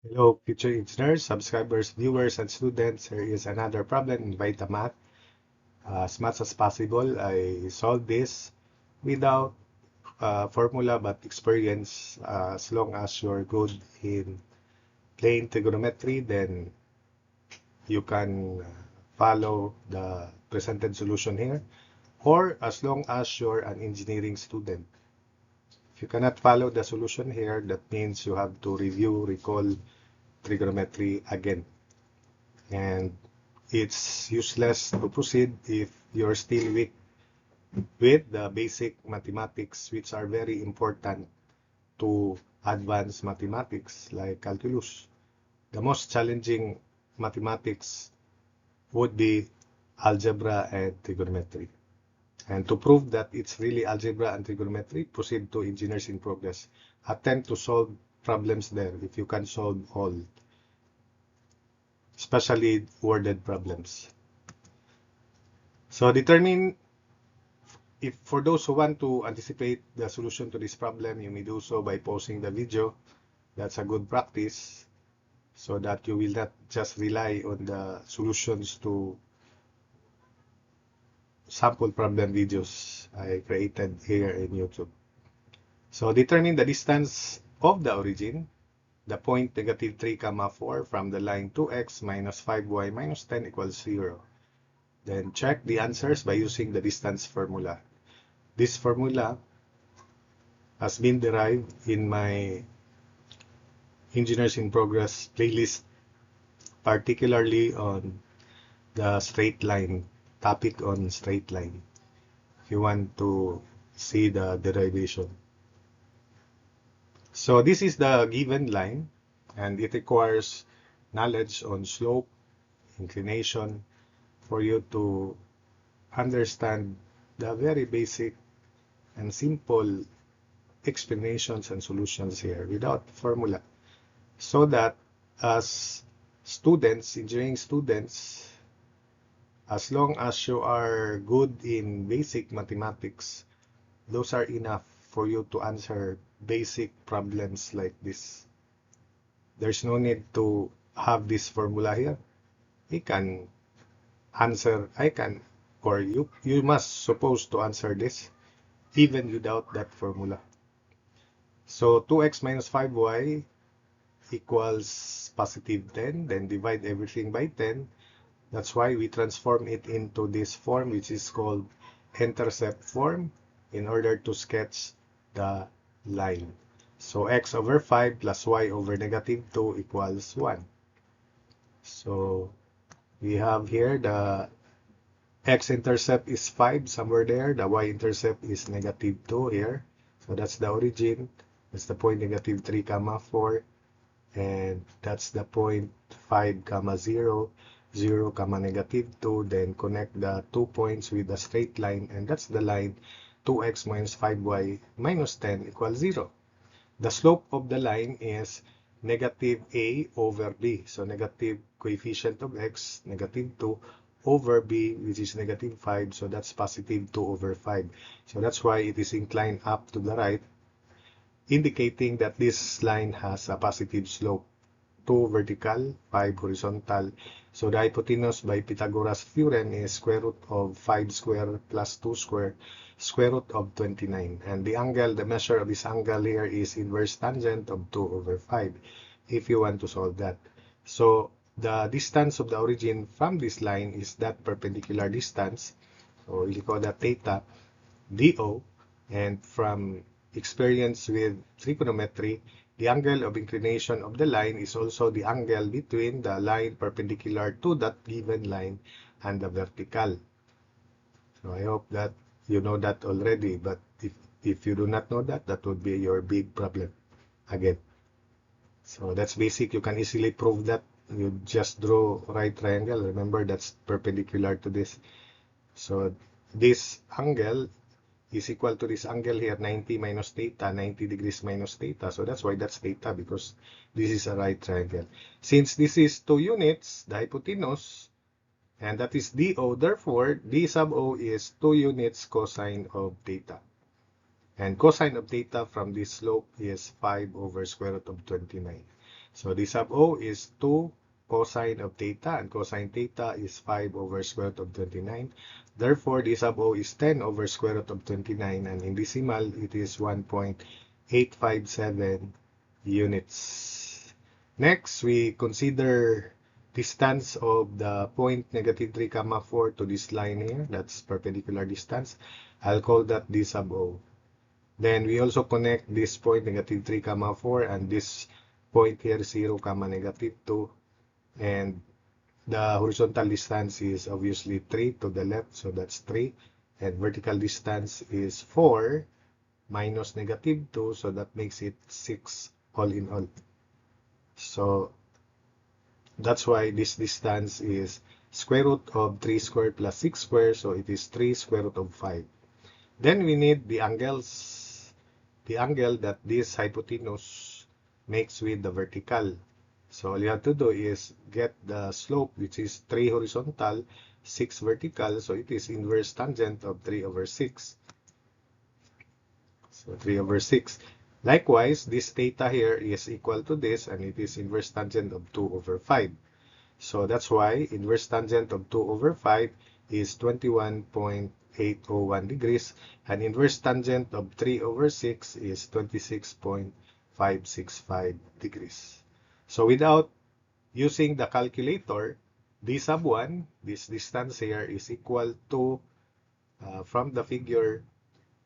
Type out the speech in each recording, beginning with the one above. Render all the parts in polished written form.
Hello, future engineers, subscribers, viewers, and students. Here is another problem in Vitamath. As much as possible, I solve this without formula but experience. As long as you're good in plain trigonometry, then you can follow the presented solution here. Or as long as you're an engineering student. If you cannot follow the solution here, that means you have to review, recall trigonometry again. And it's useless to proceed if you're still weak with the basic mathematics, which are very important to advanced mathematics like calculus. The most challenging mathematics would be algebra and trigonometry. And to prove that it's really algebra and trigonometry, proceed to engineers in progress. Attempt to solve problems there if you can solve all, especially worded problems. So determine if for those who want to anticipate the solution to this problem, you may do so by pausing the video. That's a good practice so that you will not just rely on the solutions to sample problem videos I created here in YouTube. So determine the distance of the origin, the point negative 3, 4 from the line 2x minus 5y minus 10 equals 0. Then check the answers by using the distance formula. This formula has been derived in my Engineers in Progress playlist, particularly on the straight line, topic on straight line, if you want to see the derivation. So this is the given line, and it requires knowledge on slope, inclination, for you to understand the very basic and simple explanations and solutions here without formula. So that as students, engineering students, as long as you are good in basic mathematics, those are enough for you to answer basic problems like this. There's no need to have this formula here. You can answer, or you must suppose to answer this even without that formula. So 2x minus 5y equals positive 10, then divide everything by 10. That's why we transform it into this form, which is called intercept form, in order to sketch the line. So x over 5 plus y over negative 2 equals 1. So we have here the x-intercept is 5 somewhere there. The y-intercept is negative 2 here. So that's the origin. That's the point negative 3, 4. And that's the point 5, 0, 0, negative 2. Then connect the 2 points with a straight line. And that's the line 2x minus 5y minus 10 equals 0. The slope of the line is negative a over b. So negative coefficient of x, negative 2, over b, which is negative 5. So that's positive 2 over 5. So that's why it is inclined up to the right, indicating that this line has a positive slope. 2 vertical, 5 horizontal. So the hypotenuse by Pythagoras theorem is square root of 5 square plus 2 square, square root of 29. And the angle, the measure of this angle here is inverse tangent of 2 over 5, if you want to solve that. So the distance of the origin from this line is that perpendicular distance. So we'll call that theta, dO. And from experience with trigonometry, the angle of inclination of the line is also the angle between the line perpendicular to that given line and the vertical. So I hope that you know that already, but if you do not know that, that would be your big problem again. So that's basic. You can easily prove that. You just draw right triangle. Remember, that's perpendicular to this. So this angle is equal to this angle here, 90 minus theta, 90 degrees minus theta. So that's why that's theta, because this is a right triangle. Since this is 2 units, the hypotenuse, and that is DO, therefore, D sub O is 2 units cosine of theta. And cosine of theta from this slope is 5 over square root of 29. So d sub O is 2 cosine of theta, and cosine theta is 5 over square root of 29. Therefore, d sub O is 10 over square root of 29, and in decimal, it is 1.857 units. Next, we consider distance of the point -3, 4 to this line here. That's perpendicular distance. I'll call that d sub O. Then we also connect this point -3, 4 and this point here 0, -2, and the horizontal distance is obviously 3 to the left, so that's 3, and vertical distance is 4 minus -2, so that makes it 6 all in all. So that's why this distance is square root of 3 squared plus 6 squared, so it is 3 square root of 5. Then we need the angles, the angle that this hypotenuse makes with the vertical. So all you have to do is get the slope, which is 3 horizontal, 6 vertical, so it is inverse tangent of 3 over 6. So 3 over 6. Likewise, this theta here is equal to this, and it is inverse tangent of 2 over 5. So that's why inverse tangent of 2 over 5 is 21.801 degrees, and inverse tangent of 3 over 6 is 26.565 degrees. So without using the calculator, d sub 1, this distance here, is equal to, from the figure,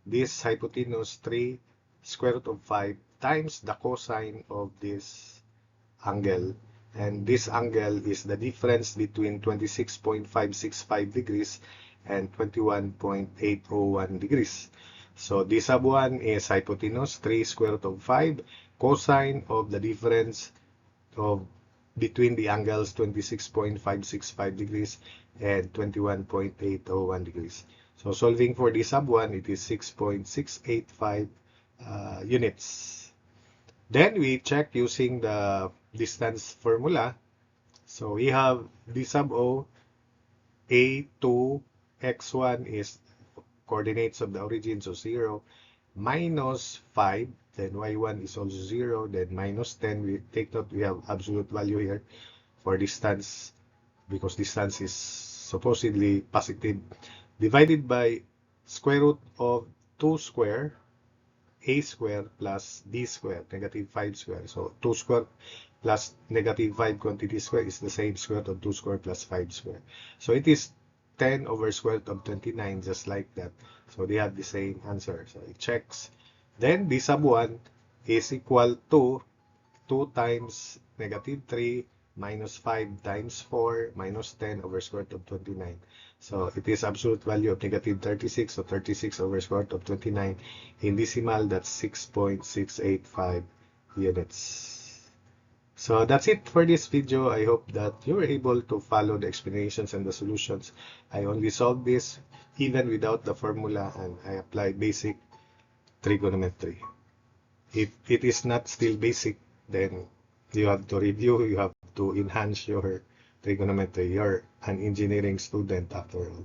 this hypotenuse 3 square root of 5 times the cosine of this angle. And this angle is the difference between 26.565 degrees and 21.801 degrees. So d sub 1 is hypotenuse 3 square root of 5, cosine of the difference of between the angles 26.565 degrees and 21.801 degrees. So solving for d sub 1, it is 6.685 units. Then we check using the distance formula. So we have d sub O, A2, x1 is coordinates of the origin, so 0, minus 5, then y1 is also 0, then minus 10. We take note we have absolute value here for distance because distance is supposedly positive, divided by square root of 2 square, a square plus b square, -5 square. So 2 square plus -5 quantity square is the same square root of 2 square plus 5 square. So it is 10 over square root of 29, just like that. So they have the same answer. So it checks. Then d sub 1 is equal to 2 times -3 minus 5 times 4 minus 10 over square root of 29. So it is absolute value of -36, so 36 over square root of 29. In decimal, that's 6.685 units. So that's it for this video. I hope that you were able to follow the explanations and the solutions. I only solved this even without the formula, and I applied basic trigonometry. If it is not still basic, then you have to review, you have to enhance your trigonometry. You're an engineering student after all.